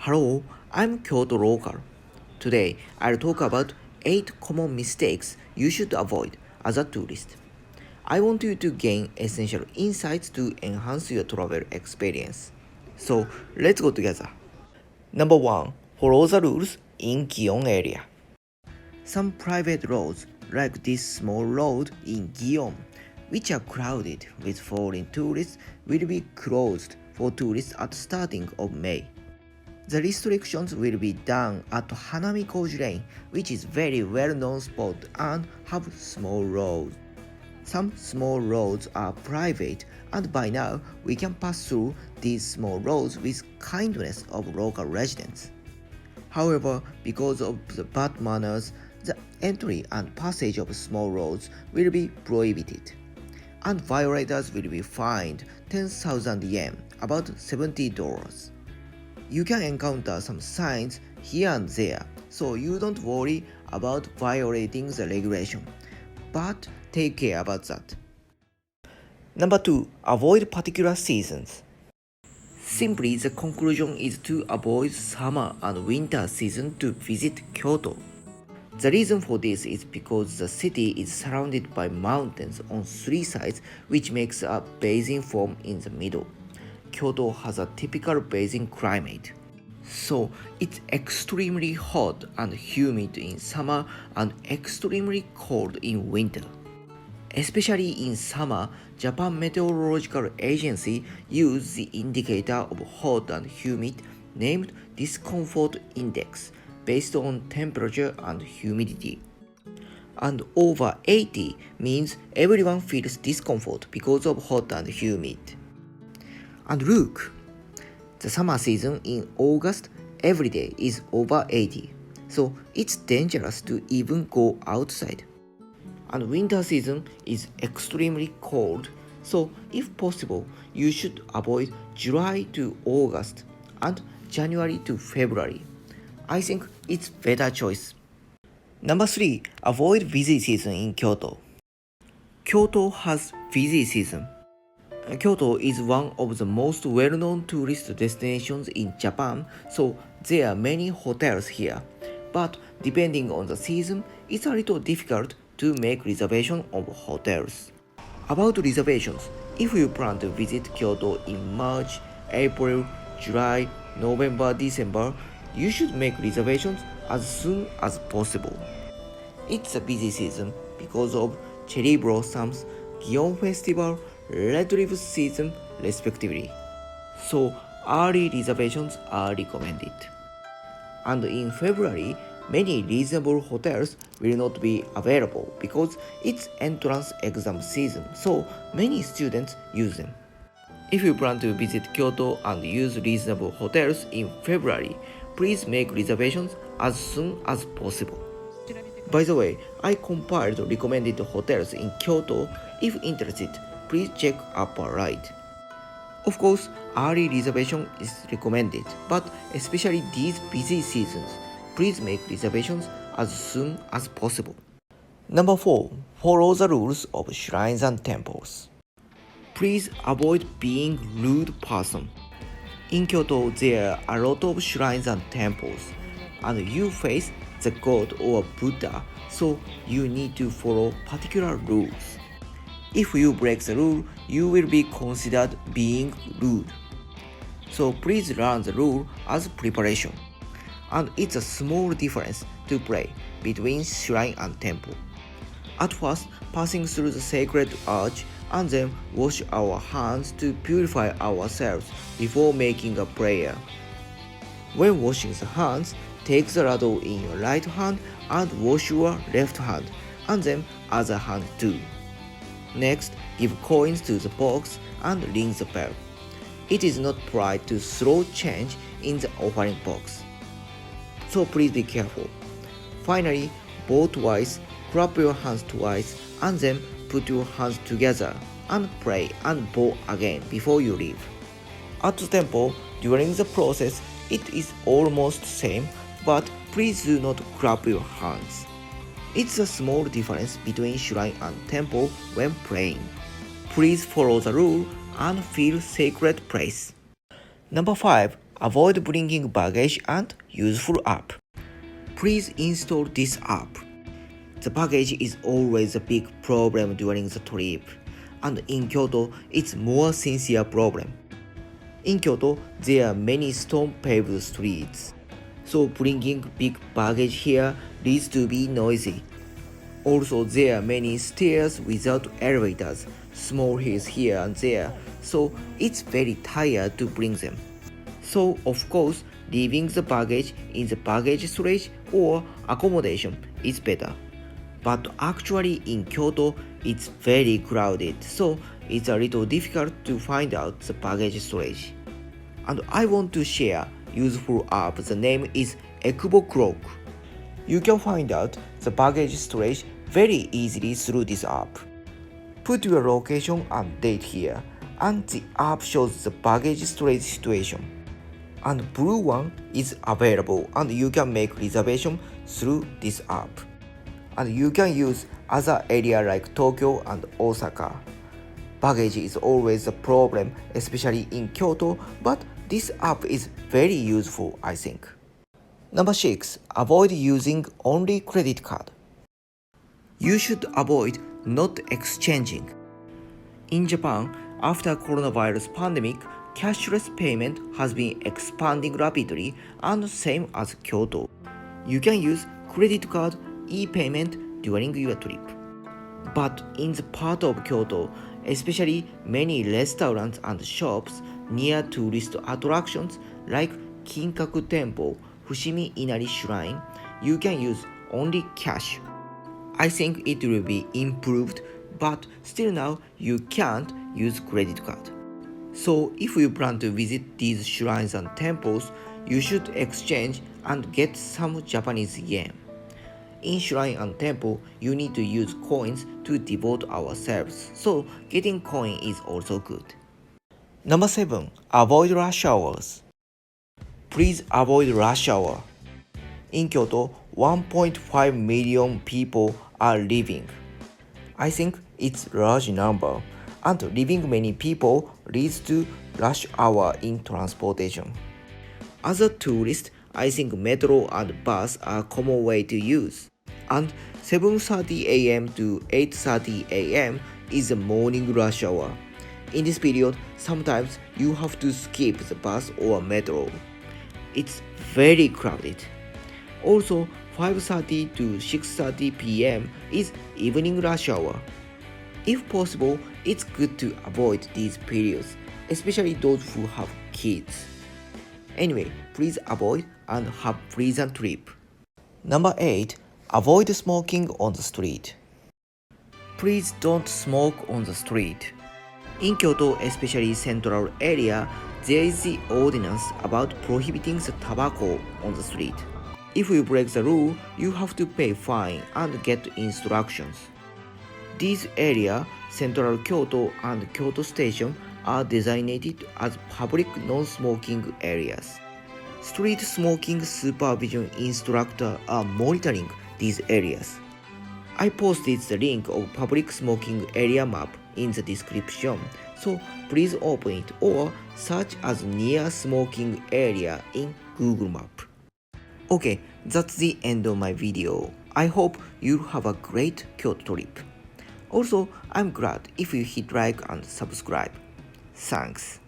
Hello, I'm Kyoto local. Today, I'll talk about 8 common mistakes you should avoid as a tourist. I want you to gain essential insights to enhance your travel experience. So, let's go together. Number 1. Follow the rules in Gion area. Some private roads, like this small road in Gion, which are crowded with foreign tourists, will be closed for tourists at the starting of May. The restrictions will be done at Hanami Koji Lane, which is very well-known spot and have small roads. Some small roads are private, and by now we can pass through these small roads with kindness of local residents. However, because of the bad manners, the entry and passage of small roads will be prohibited, and violators will be fined 10,000 yen, about $70. You can encounter some signs here and there, so you don't worry about violating the regulation, but take care about that. Number 2. Avoid particular seasons. Simply, the conclusion is to avoid summer and winter season to visit Kyoto. The reason for this is because the city is surrounded by mountains on 3 sides, which makes a basin form in the middle. Kyoto has a typical basin climate, so it's extremely hot and humid in summer and extremely cold in winter. Especially in summer, Japan Meteorological Agency uses the indicator of hot and humid named discomfort index based on temperature and humidity. And over 80 means everyone feels discomfort because of hot and humid. And look, the summer season in August every day is over 80, so it's dangerous to even go outside. And winter season is extremely cold, so if possible, you should avoid July to August and January to February. I think it's better choice. Number 3. Avoid busy season in Kyoto. Kyoto has busy season. Kyoto is one of the most well-known tourist destinations in Japan, so there are many hotels here. But depending on the season, it's a little difficult to make reservation of hotels. About reservations, if you plan to visit Kyoto in March, April, July, November, December, you should make reservations as soon as possible. It's a busy season because of cherry blossoms, Gion Festival, Red Leaf season respectively, so early reservations are recommended. And in February, many reasonable hotels will not be available because it's entrance exam season, so many students use them. If you plan to visit Kyoto and use reasonable hotels in February, please make reservations as soon as possible. By the way, I compiled recommended hotels in Kyoto. If interested, please check upper right. Of course, early reservation is recommended, but especially these busy seasons, please make reservations as soon as possible. Number 4. Follow the rules of shrines and temples. Please avoid being rude person. In Kyoto, there are a lot of shrines and temples, and you face the god or Buddha, so you need to follow particular rules. If you break the rule, you will be considered being rude. So please learn the rule as preparation. And it's a small difference to play between shrine and temple. At first, passing through the sacred arch and then wash our hands to purify ourselves before making a prayer. When washing the hands, take the ladle in your right hand and wash your left hand, and then other hand too. Next, give coins to the box and ring the bell. It is not polite to throw change in the offering box, so please be careful. Finally, bow twice, clap your hands twice, and then put your hands together and pray and bow again before you leave. At the temple, during the process, it is almost same, but please do not clap your hands. It's a small difference between shrine and temple when praying. Please follow the rule and feel sacred place. Number 5. Avoid bringing baggage and useful app. Please install this app. The baggage is always a big problem during the trip, and in Kyoto, it's more sincere problem. In Kyoto, there are many stone-paved streets, so bringing big baggage here leads to be noisy. Also, there are many stairs without elevators, small hills here and there, so it's very tired to bring them. So, of course, leaving the baggage in the baggage storage or accommodation is better. But actually in Kyoto, it's very crowded, so it's a little difficult to find out the baggage storage. And I want to share useful app. The name is Ecbo Cloak. You can find out the baggage storage very easily through this app. Put your location and date here, and the app shows the baggage storage situation. And blue one is available, and you can make reservation through this app. And you can use other areas like Tokyo and Osaka. Baggage is always a problem, especially in Kyoto, but this app is very useful, I think. Number 6. Avoid using only credit card. You should avoid not exchanging. In Japan, after coronavirus pandemic, cashless payment has been expanding rapidly and same as Kyoto. You can use credit card e-payment during your trip. But in the part of Kyoto, especially many restaurants and shops near tourist attractions like Kinkaku Temple, Fushimi Inari Shrine, you can use only cash. I think it will be improved, but still now you can't use credit card. So if you plan to visit these shrines and temples, you should exchange and get some Japanese yen. In shrine and temple, you need to use coins to devote ourselves, so getting coin is also good. Number 7. Avoid rush hours. Please avoid rush hour. In Kyoto, 1.5 million people are living. I think it's a large number, and living many people leads to rush hour in transportation. As a tourist, I think metro and bus are common way to use. And 7:30 a.m. to 8:30 a.m. is the morning rush hour. In this period, sometimes you have to skip the bus or metro. It's very crowded. Also, 5:30 to 6:30 p.m. is evening rush hour. If possible, it's good to avoid these periods, especially those who have kids. Anyway, please avoid and have pleasant trip. Number 8. Avoid smoking on the street. Please don't smoke on the street. In Kyoto, especially central area, there is the ordinance about prohibiting the tobacco on the street. If you break the rule, you have to pay fine and get instructions. These areas, Central Kyoto and Kyoto Station, are designated as public non-smoking areas. Street smoking supervision instructors are monitoring these areas. I posted the link of public smoking area map in the description, so please open it or search as near smoking area in Google Map. Okay, that's the end of my video. I hope you have a great Kyoto trip. Also, I'm glad if you hit like and subscribe. Thanks.